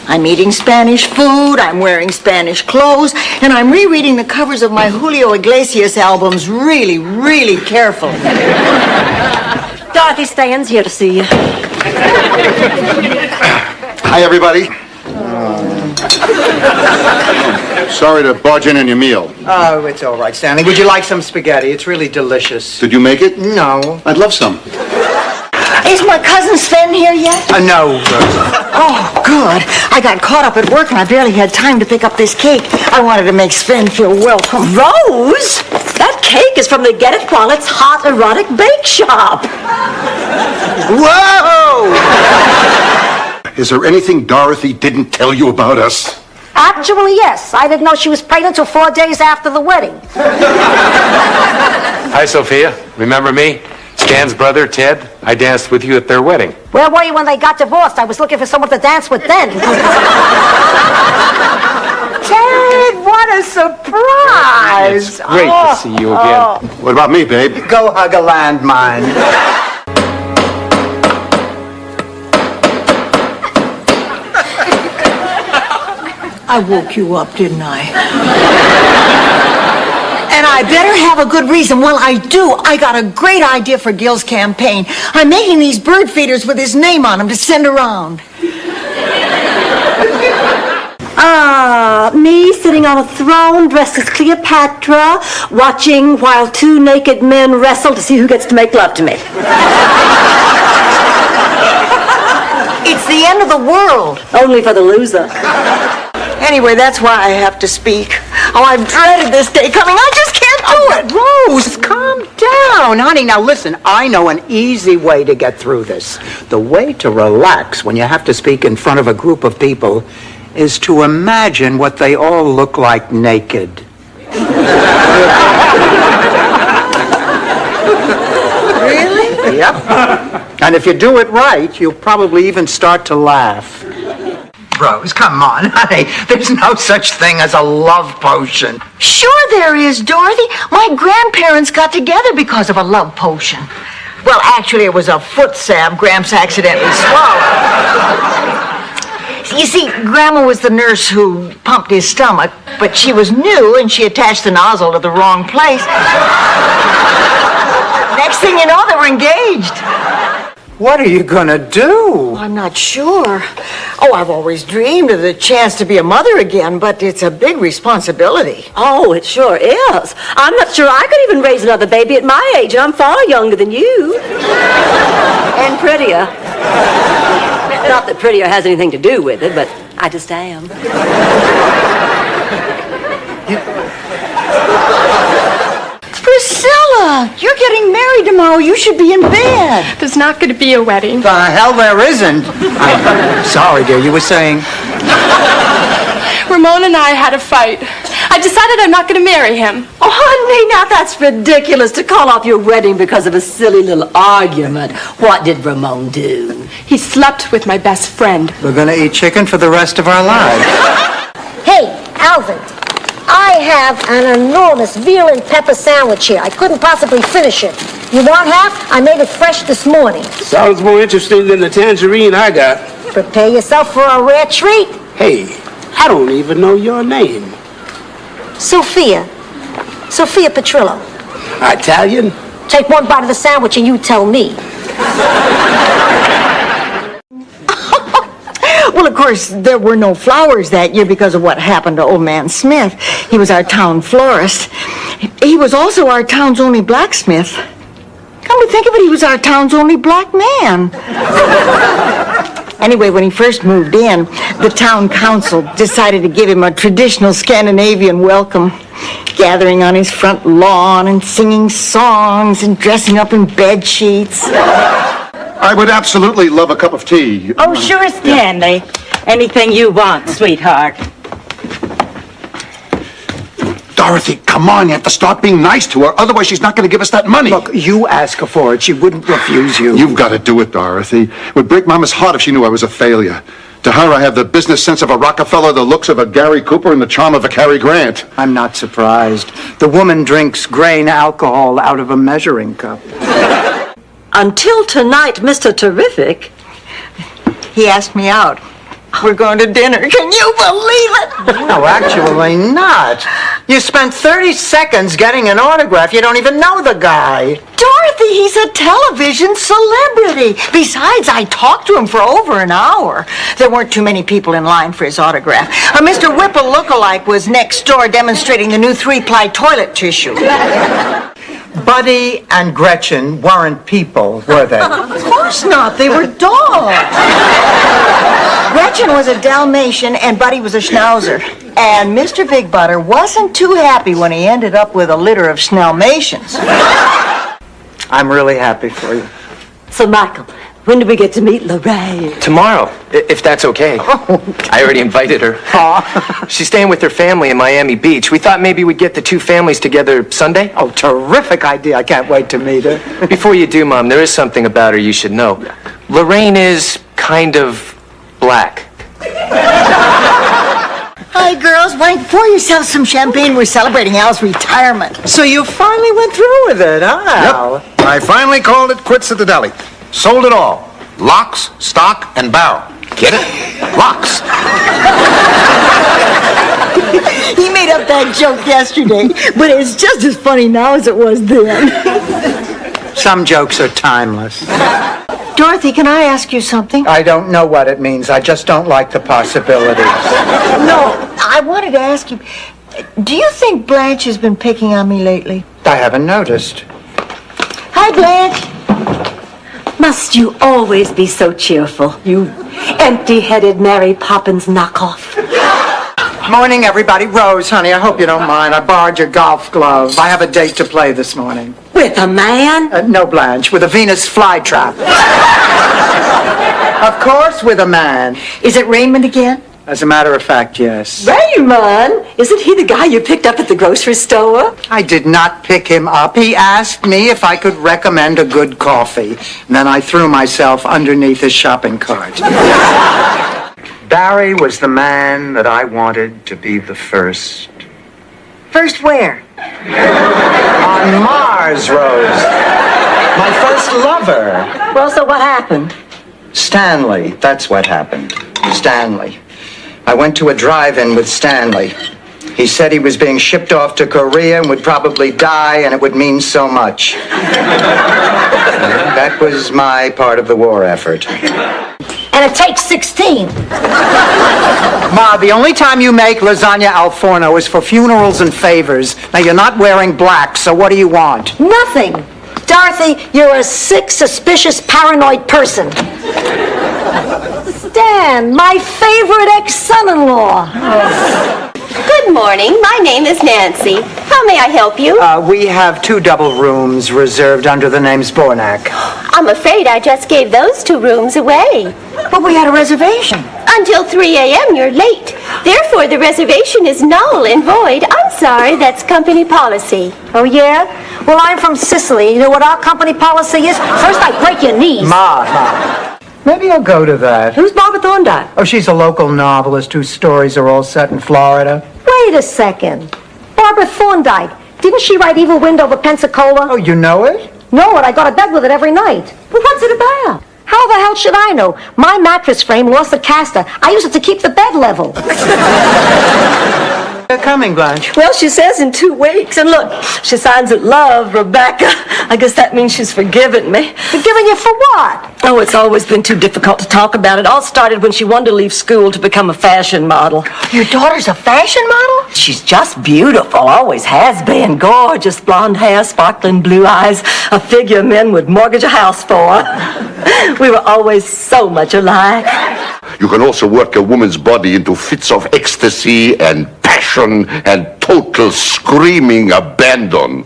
S5: I'm eating Spanish food, I'm wearing Spanish clothes, and I'm rereading the covers of my Julio Iglesias albums really, really carefully.
S6: Dorothy Stan's here to see you.
S4: Hi, everybody. Sorry to barge in on your meal.
S1: Oh, it's all right, Stanley. Would you like some spaghetti? It's really delicious.
S4: Did you make it?
S1: No.
S4: I'd love some.
S5: Is my cousin Sven here yet?
S1: No.
S5: Oh, good. I got caught up at work and I barely had time to pick up this cake. I wanted to make Sven feel welcome.
S6: Rose? That cake is from the Get It While It's Hot erotic bake shop.
S1: Whoa!
S4: Is there anything Dorothy didn't tell you about us?
S6: Actually, yes. I didn't know she was pregnant until 4 days after the wedding.
S14: Hi, Sophia. Remember me? Stan's brother, Ted. I danced with you at their wedding.
S6: Where were you when they got divorced? I was looking for someone to dance with then.
S5: Ted, what a surprise!
S14: It's great to see you again.
S4: What about me, babe?
S1: Go hug a landmine.
S5: I woke you up, didn't I? And I better have a good reason. Well, I do. I got a great idea for Gil's campaign. I'm making these bird feeders with his name on them to send around.
S6: Me sitting sitting on a throne dressed as Cleopatra, watching while two naked men wrestle to see who gets to make love to me.
S5: It's the end of the world.
S6: Only for the loser.
S5: Anyway, that's why I have to speak. Oh, I've dreaded this day coming. I just can't do it.
S1: Rose, calm down, honey. Now listen, I know an easy way to get through this. The way to relax when you have to speak in front of a group of people is to imagine what they all look like naked.
S5: Really?
S1: Yep. And if you do it right, you'll probably even start to laugh. Rose, come on, honey. There's no such thing as a love potion.
S5: Sure there is, Dorothy. My grandparents got together because of a love potion. Well, actually, it was a foot salve Gramps accidentally swallowed. You see, Grandma was the nurse who pumped his stomach, but she was new and she attached the nozzle to the wrong place. Next thing you know, they were engaged.
S1: What are you gonna do?
S5: I'm not sure. Oh, I've always dreamed of the chance to be a mother again, but it's a big responsibility.
S6: Oh, it sure is. I'm not sure I could even raise another baby at my age. I'm far younger than you. And prettier. Not that prettier has anything to do with it, but I just am.
S5: Priscilla, you're getting married tomorrow. You should be in bed.
S13: There's not going to be a wedding.
S1: The hell there isn't. I'm sorry, dear. You were saying...
S13: Ramon and I had a fight. I decided I'm not going to marry him.
S6: Oh, honey, now that's ridiculous to call off your wedding because of a silly little argument. What did Ramon do?
S13: He slept with my best friend.
S1: We're gonna eat chicken for the rest of our lives.
S15: Hey, Alvin, I have an enormous veal and pepper sandwich here. I couldn't possibly finish it. You want half? I made it fresh this morning.
S16: Sounds more interesting than the tangerine I got.
S15: Prepare yourself for a rare treat.
S16: Hey, I don't even know your name.
S15: Sophia Petrillo.
S16: Italian?
S15: Take one bite of the sandwich and you tell me.
S5: Well, of course, there were no flowers that year because of what happened to old man Smith. He was our town florist. He was also our town's only blacksmith. Come to think of it, he was our town's only black man. Anyway, when he first moved in, the town council decided to give him a traditional Scandinavian welcome, gathering on his front lawn and singing songs and dressing up in bed sheets.
S4: I would absolutely love a cup of tea.
S9: Oh, sure, Stanley. Anything you want, sweetheart.
S4: Dorothy, come on, you have to start being nice to her, otherwise she's not going to give us that money.
S1: Look, you ask her for it. She wouldn't refuse you.
S4: You've got to do it, Dorothy. It would break Mama's heart if she knew I was a failure. To her, I have the business sense of a Rockefeller, the looks of a Gary Cooper, and the charm of a Cary Grant.
S1: I'm not surprised. The woman drinks grain alcohol out of a measuring cup.
S6: Until tonight, Mr. Terrific.
S5: He asked me out. We're going to dinner. Can you believe it?
S1: No, actually not. You spent 30 seconds getting an autograph. You don't even know the guy.
S5: Dorothy, he's a television celebrity. Besides, I talked to him for over an hour. There weren't too many people in line for his autograph. A Mr. Whipple lookalike was next door demonstrating the new 3-ply toilet tissue.
S1: Buddy and Gretchen weren't people, were they?
S5: Of course not. They were dogs. Gretchen was a Dalmatian and Buddy was a Schnauzer. And Mr. Big Butter wasn't too happy when he ended up with a litter of Schnalmatians.
S1: I'm really happy for you.
S6: So, Michael, when do we get to meet Lorraine?
S17: Tomorrow, if that's okay. I already invited her. She's staying with her family in Miami Beach. We thought maybe we'd get the two families together Sunday.
S1: Oh, terrific idea. I can't wait to meet her.
S17: Before you do, Mom, there is something about her you should know. Lorraine is kind of black.
S5: Hi, girls. Why don't you pour yourselves some champagne? We're celebrating Al's retirement.
S1: So you finally went through with it, huh, Al?
S4: Yep. I finally called it quits at the deli. Sold it all. Locks, stock, and barrel. Get it? Locks.
S5: He made up that joke yesterday, but it's just as funny now as it was then.
S1: Some jokes are timeless.
S5: Dorothy, can I ask you something?
S1: I don't know what it means. I just don't like the possibilities.
S5: No, I I wanted to ask you, do you think Blanche has been picking on me lately?
S1: I haven't noticed.
S5: Hi, Blanche.
S6: Must you always be so cheerful, you empty-headed Mary Poppins knockoff?
S1: Morning, everybody. Rose, honey, I hope you don't mind. I borrowed your golf glove. I have a date to play this morning.
S6: With a man?
S1: No, Blanche, with a Venus flytrap. Of course, with a man.
S6: Is it Raymond again?
S1: As a matter of fact, yes.
S6: Raymond? Isn't he the guy you picked up at the grocery store?
S1: I did not pick him up. He asked me if I could recommend a good coffee. And then I threw myself underneath his shopping cart. Barry was the man that I wanted to be the first.
S5: First where?
S1: On Mars, Rose. My first lover.
S6: Well, so what happened?
S1: Stanley. That's what happened. Stanley. I went to a drive-in with Stanley. He said he was being shipped off to Korea and would probably die, and it would mean so much. That was my part of the war effort.
S15: And it takes 16.
S1: Ma, the only time you make lasagna al forno is for funerals and favors. Now, you're not wearing black, so what do you want?
S15: Nothing. Dorothy, you're a sick, suspicious, paranoid person. Stan, my favorite ex-son-in-law.
S12: Good morning. My name is Nancy. How may I help you?
S1: We have 2 double rooms reserved under the name Spornak.
S12: I'm afraid I just gave those 2 rooms away.
S5: But we had a reservation.
S12: Until 3 a.m. you're late. Therefore, the reservation is null and void. I'm sorry, that's company policy.
S15: Oh, yeah? Well, I'm from Sicily. You know what our company policy is? First, I break your knees.
S1: Ma. Maybe I'll go to that.
S6: Who's Barbara Thorndyke?
S1: Oh, she's a local novelist whose stories are all set in Florida.
S15: Wait a second. Barbara Thorndyke. Didn't she write Evil Wind over Pensacola?
S1: Oh, you know it?
S15: No, and I go to bed with it every night.
S6: Well, what's it about?
S15: How the hell should I know? My mattress frame lost the caster. I use it to keep the bed level.
S1: They're coming, Blanche.
S6: Well, she says in 2 weeks. And look, she signs it love, Rebecca. I guess that means she's forgiven me.
S15: Forgiven you for what?
S6: Oh, it's always been too difficult to talk about. It all started when she wanted to leave school to become a fashion model.
S5: Your daughter's a fashion model?
S6: She's just beautiful, always has been. Gorgeous blonde hair, sparkling blue eyes, a figure men would mortgage a house for. We were always so much alike.
S18: You can also work a woman's body into fits of ecstasy and passion and total screaming abandon.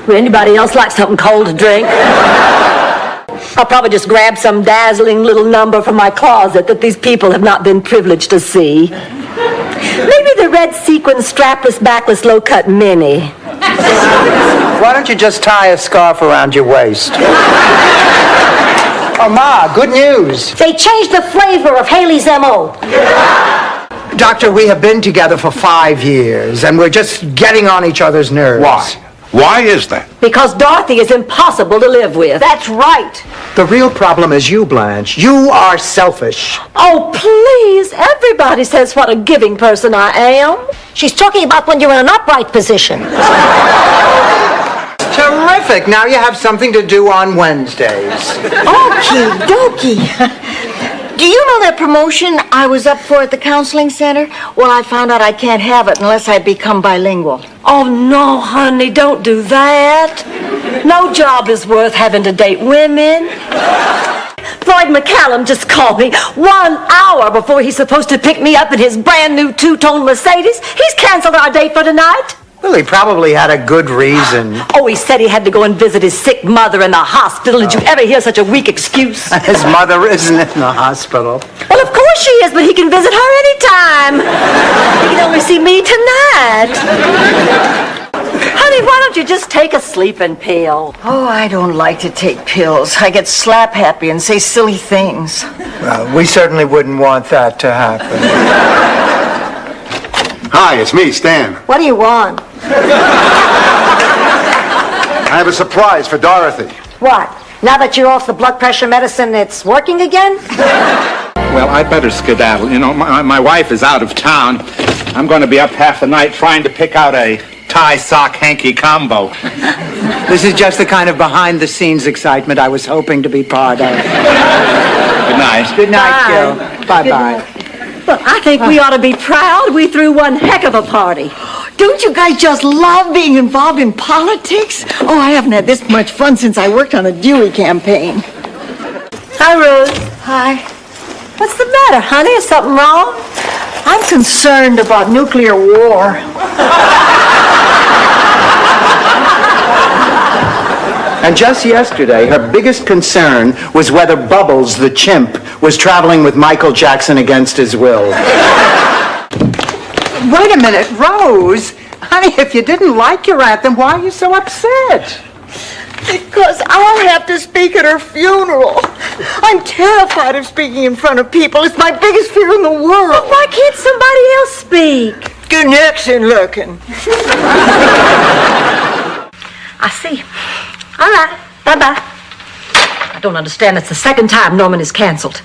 S6: Would anybody else like something cold to drink? I'll probably just grab some dazzling little number from my closet that these people have not been privileged to see. Maybe the red sequin strapless backless low-cut mini.
S1: Why don't you just tie a scarf around your waist? Oh, Ma, good news.
S15: They changed the flavor of Haley's M.O.
S1: Doctor, we have been together for 5 years, and we're just getting on each other's nerves.
S18: Why? Why is that?
S6: Because Dorothy is impossible to live with.
S5: That's right.
S1: The real problem is you, Blanche. You are selfish.
S6: Oh, please. Everybody says what a giving person I am.
S15: She's talking about when you're in an upright position.
S1: Terrific. Now you have something to do on Wednesdays.
S5: Okie dokie. Do you know that promotion I was up for at the counseling center? Well, I found out I can't have it unless I become bilingual.
S6: Oh, no, honey, don't do that. No job is worth having to date women. Floyd McCallum just called me 1 hour before he's supposed to pick me up in his brand new 2-tone Mercedes. He's canceled our date for tonight.
S1: Well, he probably had a good reason.
S6: Oh, he said he had to go and visit his sick mother in the hospital. Did you ever hear such a weak excuse?
S1: His mother isn't in the hospital.
S6: Well, of course she is, but he can visit her anytime. He can only see me tonight. Honey, why don't you just take a sleeping pill?
S5: Oh, I don't like to take pills. I get slap happy and say silly things.
S1: Well, we certainly wouldn't want that to happen.
S4: Hi, it's me, Stan.
S15: What do you want?
S4: I have a surprise for Dorothy.
S15: What? Now that you're off the blood pressure medicine, it's working again?
S19: Well, I better skedaddle. You know, my wife is out of town. I'm going to be up half the night trying to pick out a
S16: tie sock hanky combo.
S1: This is just the kind of behind-the-scenes excitement I was hoping to be part of.
S16: Good night.
S1: Good night, Jill. Bye-bye.
S6: Well, I think we ought to be proud. We threw one heck of a party.
S5: Don't you guys just love being involved in politics? Oh, I haven't had this much fun since I worked on the Dewey campaign.
S6: Hi, Rose.
S5: Hi.
S6: What's the matter, honey? Is something wrong?
S5: I'm concerned about nuclear war.
S1: And just yesterday, her biggest concern was whether Bubbles, the chimp, was traveling with Michael Jackson against his will. Wait a minute, Rose. Honey, if you didn't like your aunt, then why are you so upset?
S5: Because I'll have to speak at her funeral. I'm terrified of speaking in front of people. It's my biggest fear in the world.
S6: Why can't somebody else speak?
S5: Good Nixon looking.
S6: I see. All right. Bye-bye. I don't understand. It's the second time Norman is canceled.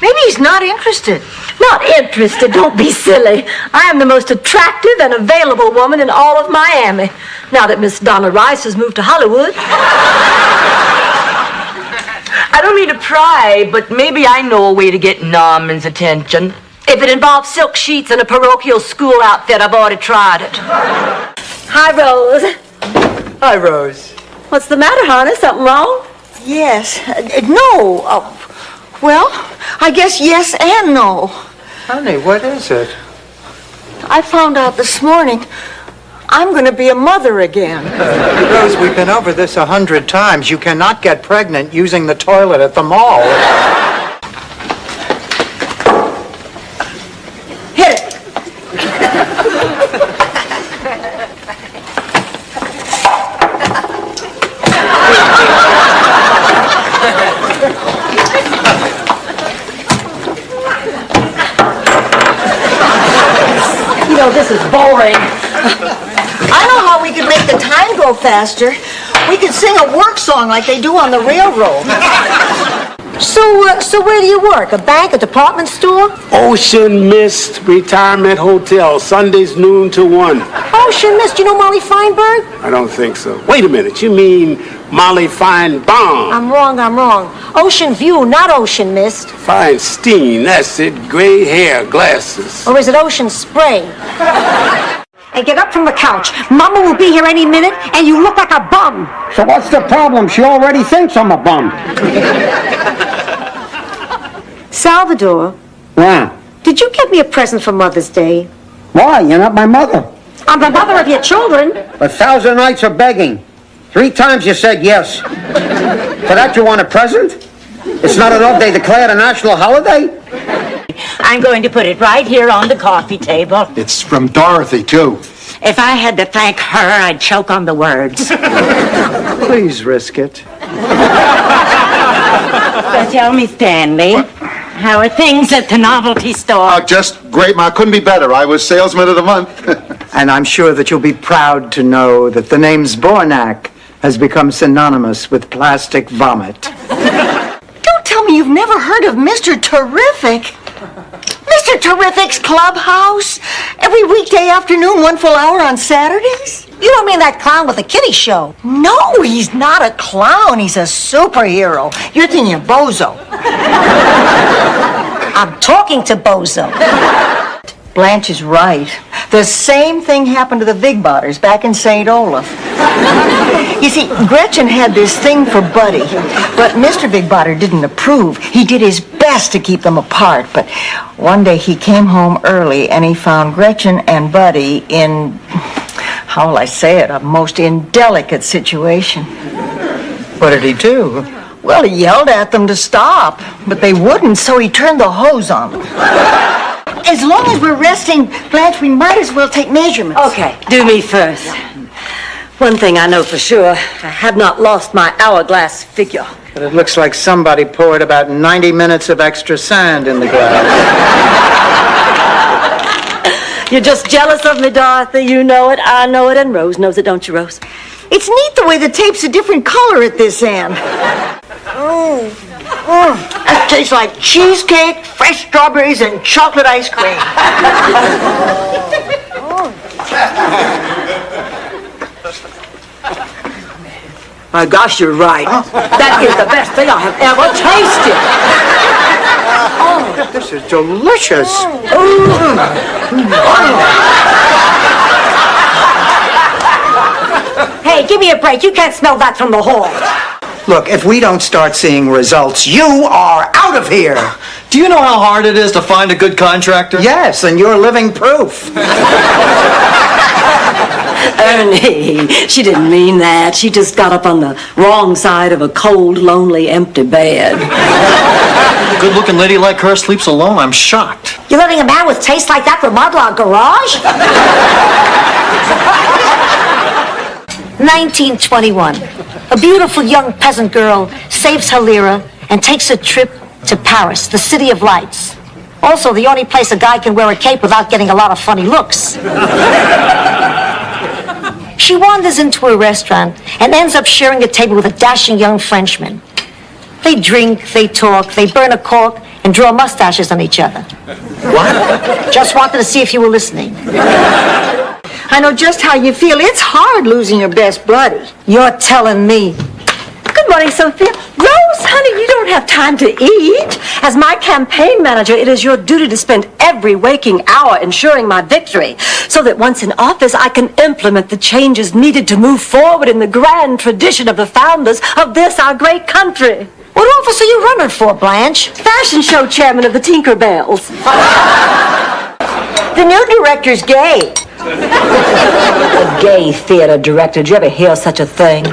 S5: Maybe he's not interested.
S6: Not interested? Don't be silly. I am the most attractive and available woman in all of Miami. Now that Miss Donna Rice has moved to Hollywood.
S11: I don't mean to pry, but maybe I know a way to get Norman's attention.
S6: If it involves silk sheets and a parochial school outfit, I've already tried it. Hi, Rose.
S1: Hi, Rose.
S6: What's the matter, honey? Something wrong?
S5: Yes. No. Well, I guess yes and no.
S1: Honey, what is it?
S5: I found out this morning I'm going to be a mother again.
S1: Rose, we've been over this 100 times. You cannot get pregnant using the toilet at the mall.
S6: Hit it. You know, this is boring.
S5: I know how we could make the time go faster. We could sing a work song like they do on the railroad.
S6: So where do you work? A bank, a department store?
S16: Ocean Mist Retirement Hotel, Sundays noon to 1.
S6: Ocean Mist. You know Molly Feinberg?
S16: I don't think so. Wait a minute, you mean Molly Feinbaum?
S6: I'm wrong. Ocean View, not Ocean Mist.
S16: Feinstein, that's it. Gray hair, glasses.
S6: Or is it Ocean Spray? Hey, get up from the couch. Mama will be here any minute, and you look like a bum.
S3: So what's the problem? She already thinks I'm a bum.
S6: Salvador,
S3: Yeah.
S6: did you get me a present for Mother's Day?
S3: Why? You're not my mother.
S6: I'm the mother of your children.
S3: 1,000 nights of begging. 3 times you said yes. For that you want a present? It's not enough they declared a national holiday?
S9: I'm going to put it right here on the coffee table.
S4: It's from Dorothy, too.
S9: If I had to thank her, I'd choke on the words.
S1: Please risk it.
S9: So tell me, Stanley, how are things at the novelty store?
S4: Just great, Ma. Couldn't be better. I was salesman of the month.
S1: And I'm sure that you'll be proud to know that the name Zbornak has become synonymous with plastic vomit.
S5: Don't tell me you've never heard of Mr. Terrific. Mr. Terrific's Clubhouse? Every weekday afternoon, 1 full hour on Saturdays?
S6: You don't mean that clown with the kiddie show?
S5: No, he's not a clown. He's a superhero. You're thinking of Bozo.
S6: I'm talking to Bozo.
S5: Blanche is right. The same thing happened to the Vigbotters back in St. Olaf. You see, Gretchen had this thing for Buddy, but Mr. Vigbotter didn't approve. He did his best to keep them apart, but one day he came home early and he found Gretchen and Buddy in, how will I say it, a most indelicate situation.
S1: What did he do?
S5: Well, he yelled at them to stop, but they wouldn't, so he turned the hose on them. As long as we're resting, Blanche, we might as well take measurements.
S6: Okay, do me first. One thing I know for sure, I have not lost my hourglass figure.
S1: But it looks like somebody poured about 90 minutes of extra sand in the glass.
S6: You're just jealous of me, Dorothy. You know it, I know it, and Rose knows it, don't you, Rose?
S5: It's neat the way the tape's a different color at this end. That tastes like cheesecake, fresh strawberries, and chocolate ice cream.
S6: My gosh, you're right. That is the best thing I have ever tasted.
S1: This is delicious.
S15: Hey, give me a break. You can't smell that from the hall.
S1: Look, if we don't start seeing results, you are out of here.
S20: Do you know how hard it is to find a good contractor?
S1: Yes, and you're living proof.
S6: Ernie, she didn't mean that. She just got up on the wrong side of a cold, lonely, empty bed.
S20: A good-looking lady like her sleeps alone. I'm shocked.
S15: You're letting a man with taste like that remodel our garage? 1921. A beautiful young peasant girl saves her lira and takes a trip to Paris, the city of lights. Also, the only place a guy can wear a cape without getting a lot of funny looks. She wanders into a restaurant and ends up sharing a table with a dashing young Frenchman. They drink, they talk, they burn a cork, and draw mustaches on each other. What? Just wanted to see if you were listening.
S5: I know just how you feel. It's hard losing your best buddy.
S15: You're telling me.
S6: Good morning, Sophia. Rose, honey, you don't have time to eat. As my campaign manager, it is your duty to spend every waking hour ensuring my victory, so that once in office, I can implement the changes needed to move forward in the grand tradition of the founders of this, our great country.
S15: What office are you running for, Blanche?
S6: Fashion show chairman of the Tinkerbells.
S15: The new director's gay.
S6: A gay theater director. Did you ever hear such a thing?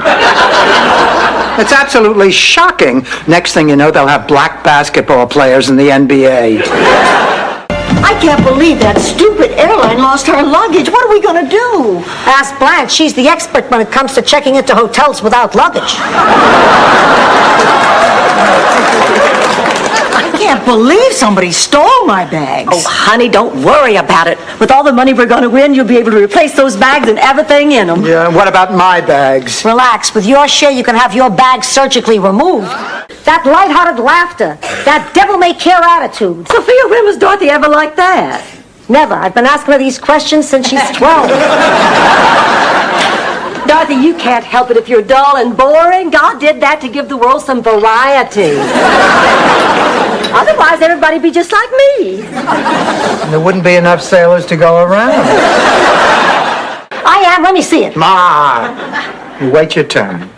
S1: It's absolutely shocking. Next thing you know, they'll have black basketball players in the NBA.
S5: I can't believe that stupid airline lost our luggage. What are we going to do?
S15: Ask Blanche. She's the expert when it comes to checking into hotels without luggage.
S5: I can't believe somebody stole my bags.
S6: Oh, honey, don't worry about it. With all the money we're going to win, you'll be able to replace those bags and everything in them.
S1: Yeah, what about my bags?
S15: Relax. With your share, you can have your bags surgically removed. That lighthearted laughter, that devil-may-care attitude.
S6: Sophia, when was Dorothy ever like that?
S15: Never. I've been asking her these questions since she's 12.
S6: Dorothy, you can't help it if you're dull and boring. God did that to give the world some variety. Otherwise, everybody'd be just like me.
S1: There wouldn't be enough sailors to go around.
S15: I am. Let me see it.
S1: Ma, you wait your turn.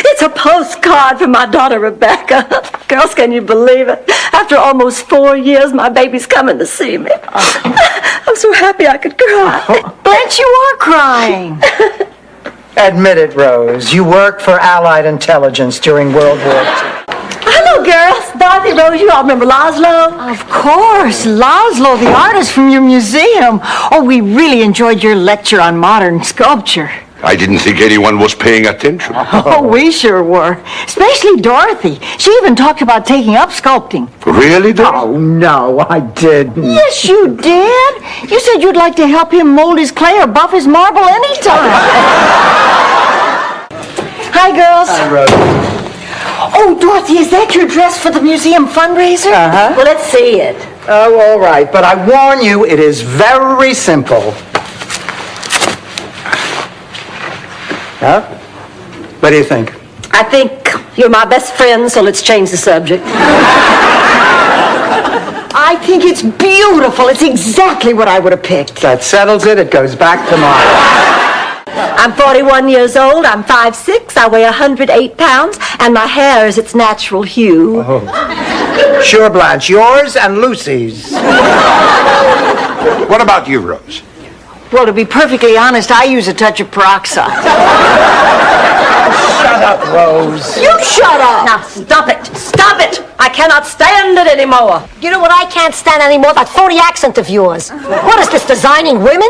S6: It's a postcard from my daughter, Rebecca. Girls, can you believe it? After almost 4 years, my baby's coming to see me. I'm so happy I could cry.
S5: Blanche, you are crying.
S1: Admit it, Rose. You worked for Allied Intelligence during World War II.
S6: Hello, girls. Dorothy, Rose, you all remember Laszlo?
S5: Of course. Laszlo, the artist from your museum. Oh, we really enjoyed your lecture on modern sculpture.
S18: I didn't think anyone was paying attention.
S5: Oh, we sure were. Especially Dorothy. She even talked about taking up sculpting.
S18: Really, Dorothy?
S1: Oh, no, I didn't.
S5: Yes, you did. You said you'd like to help him mold his clay or buff his marble anytime. Hi, girls.
S1: Hi, Rose.
S5: Oh, Dorothy, is that your dress for the museum fundraiser?
S1: Uh-huh.
S5: Well, let's see it.
S1: Oh, all right. But I warn you, it is very simple. Huh? What do you think?
S6: I think you're my best friend, so let's change the subject.
S5: I think it's beautiful. It's exactly what I would have picked.
S1: That settles it. It goes back tomorrow.
S6: I'm 41 years old, I'm 5'6", I weigh 108 pounds, and my hair is its natural hue.
S1: Oh. Sure, Blanche. Yours and Lucy's.
S18: What about you, Rose?
S5: Well, to be perfectly honest, I use a touch of peroxide.
S1: Shut up, Rose.
S5: You shut up!
S6: Now, stop it! Stop it! I cannot stand it anymore.
S15: You know what I can't stand anymore? That phony accent of yours. What is this, designing women?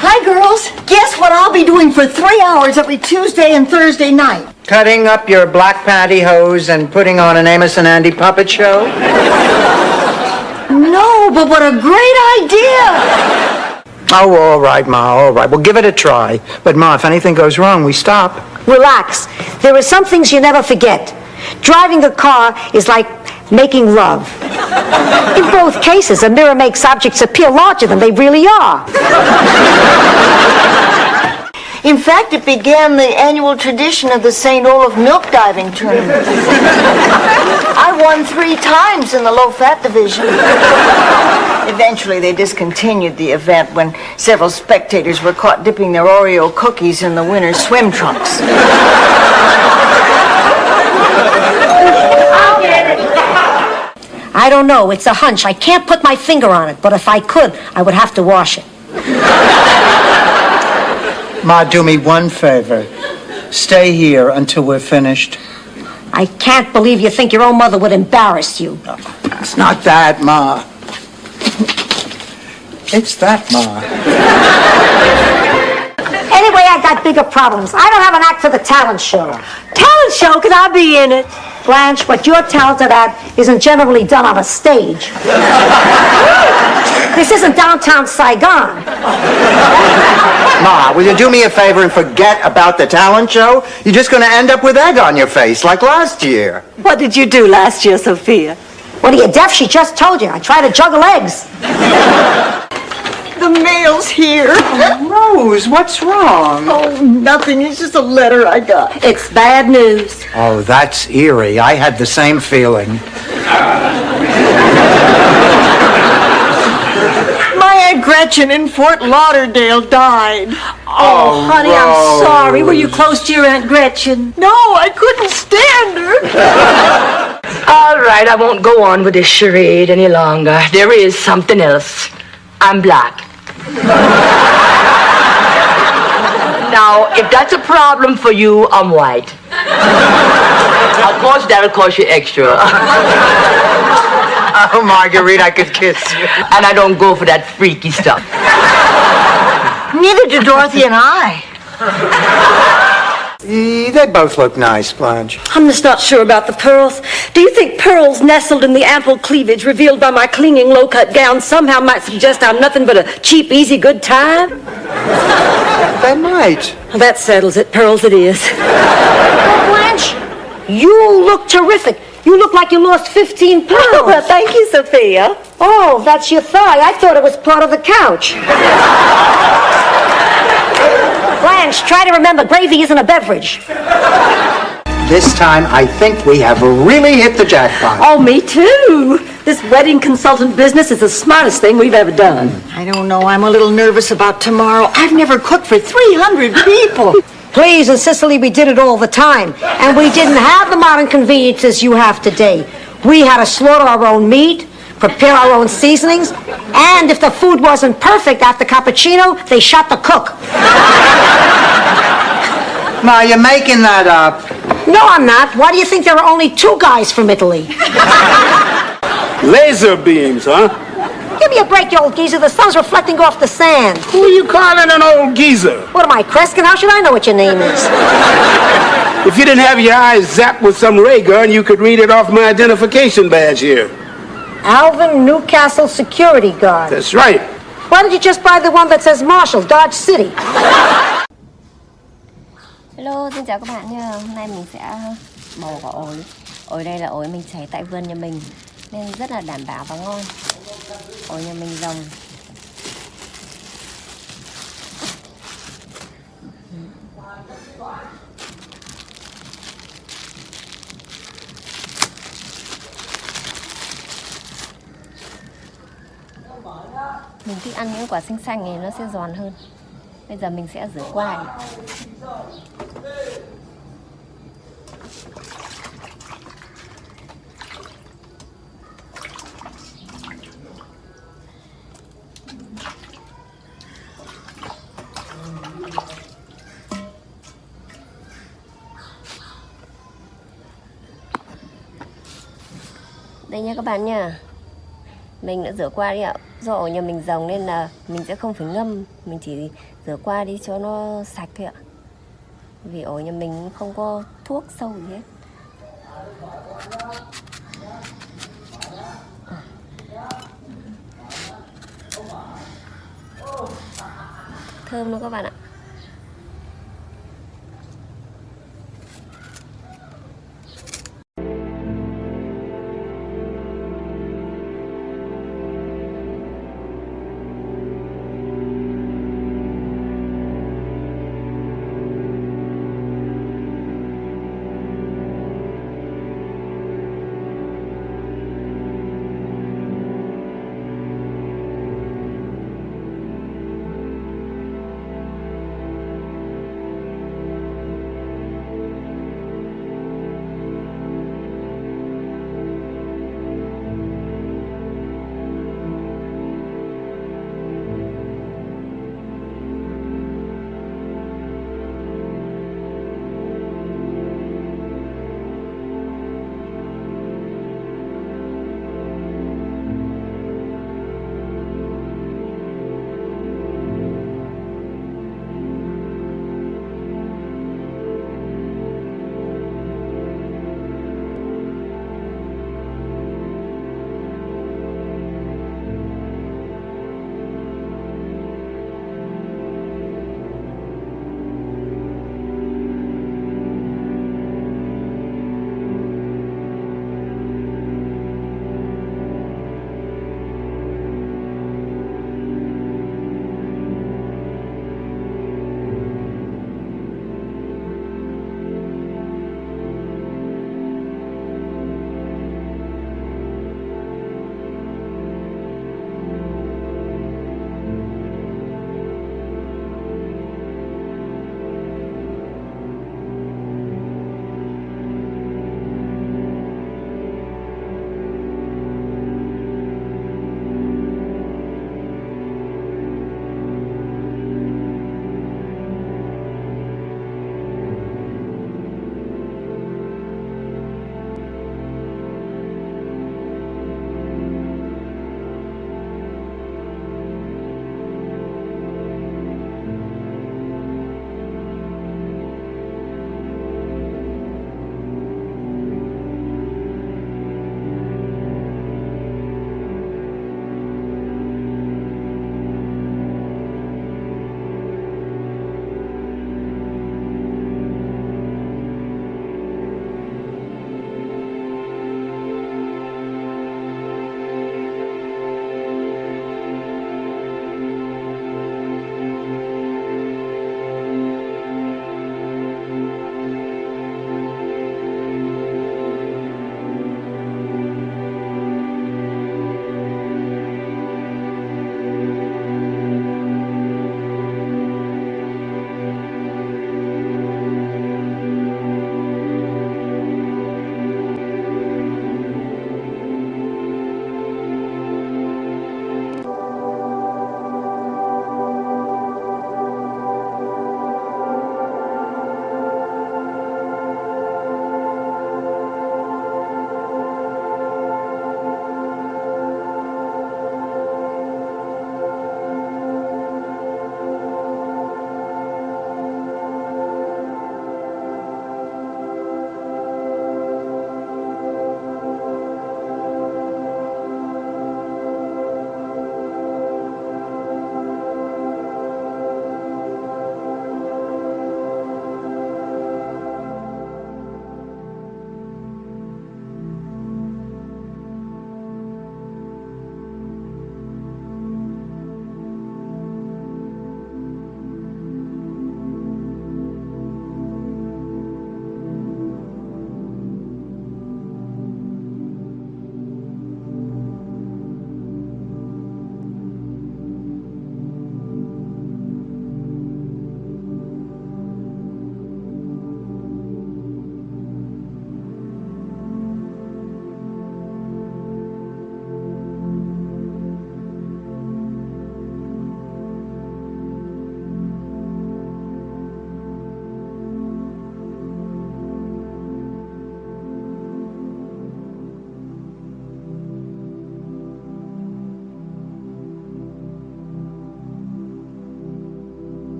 S5: Hi, girls. Guess what I'll be doing for 3 hours every Tuesday and Thursday night?
S1: Cutting up your black pantyhose and putting on an Amos and Andy puppet show?
S5: No, but what a great idea!
S1: Oh, all right, Ma, all right. We'll give it a try. But, Ma, if anything goes wrong, we stop.
S15: Relax. There are some things you never forget. Driving a car is like making love. In both cases, a mirror makes objects appear larger than they really are.
S5: In fact, it began the annual tradition of the St. Olaf milk diving tournament. I won 3 times in the low-fat division. Eventually, they discontinued the event when several spectators were caught dipping their Oreo cookies in the winner's swim trunks.
S15: I don't know. It's a hunch. I can't put my finger on it, but if I could, I would have to wash it.
S1: Ma, do me one favor. Stay here until we're finished.
S15: I can't believe you think your own mother would embarrass you.
S1: It's not that, Ma. It's that, Ma.
S15: Anyway, I got bigger problems. I don't have an act for the talent show.
S6: Talent show? Can I be in it?
S15: Blanche, what you're talented at isn't generally done on a stage. This isn't downtown Saigon.
S1: Ma, will you do me a favor and forget about the talent show? You're just going to end up with egg on your face like last year.
S6: What did you do last year, Sophia?
S15: What are you, deaf? She just told you. I try to juggle eggs.
S5: The mail's here.
S1: Oh, Rose, what's wrong?
S5: Oh, nothing. It's just a letter I got.
S6: It's bad news.
S1: Oh, that's eerie. I had the same feeling.
S5: My Aunt Gretchen in Fort Lauderdale died.
S6: Oh, honey,
S1: Rose.
S6: I'm sorry. Were you close to your Aunt Gretchen?
S5: No, I couldn't stand her.
S11: All right, I won't go on with this charade any longer. There is something else. I'm black. Now, if that's a problem for you, I'm white. Of course, that'll cost you extra.
S1: Oh, Marguerite, I could kiss you.
S11: And I don't go for that freaky stuff.
S5: Neither do Dorothy and I.
S1: They both look nice, Blanche.
S6: I'm just not sure about the pearls. Do you think pearls nestled in the ample cleavage revealed by my clinging low-cut gown somehow might suggest I'm nothing but a cheap, easy, good time?
S1: They might.
S6: That settles it. Pearls it is.
S15: Oh, Blanche, you look terrific. You look like you lost 15 pounds.
S6: Oh, well, thank you, Sophia.
S15: Oh, that's your thigh. I thought it was part of the couch. Blanche, try to remember, gravy isn't a beverage.
S1: This time, I think we have really hit the jackpot.
S6: Oh, me too. This wedding consultant business is the smartest thing we've ever done.
S5: I don't know. I'm a little nervous about tomorrow. I've never cooked for 300 people.
S15: Please, in Sicily, we did it all the time. And we didn't have the modern conveniences you have today. We had to slaughter our own meat, prepare our own seasonings, and if the food wasn't perfect after cappuccino, they shot the cook.
S1: Ma, you're making that up.
S15: No, I'm not. Why do you think there are only 2 guys from Italy?
S16: Laser beams, huh?
S15: Give me a break, you old geezer. The sun's reflecting off the sand.
S16: Who are you calling an old geezer?
S15: What am I, Kreskin? How should I know what your name is?
S16: If you didn't have your eyes zapped with some ray gun, you could read it off my identification badge here.
S15: Alvin Newcastle Security Guard.
S16: That's right.
S15: Why don't you just buy the one that says Marshall, Dodge City?
S21: Hello, xin chào các bạn nha. Hôm nay mình sẽ bầu vào ổi. Ổi đây là ổi mình chảy tại vườn nhà mình nên rất là đảm bảo và ngon. Ổi nhà mình rồng. Mình thích ăn những quả xanh xanh này, nó sẽ giòn hơn. Bây giờ mình sẽ rửa qua. Đây nha các bạn nha. Mình đã rửa qua đi ạ. Do ổi nhà mình rồng nên là mình sẽ không phải ngâm. Mình chỉ rửa qua đi cho nó sạch thôi ạ. Vì ổi nhà mình không có thuốc sâu gì hết. Thơm luôn các bạn ạ.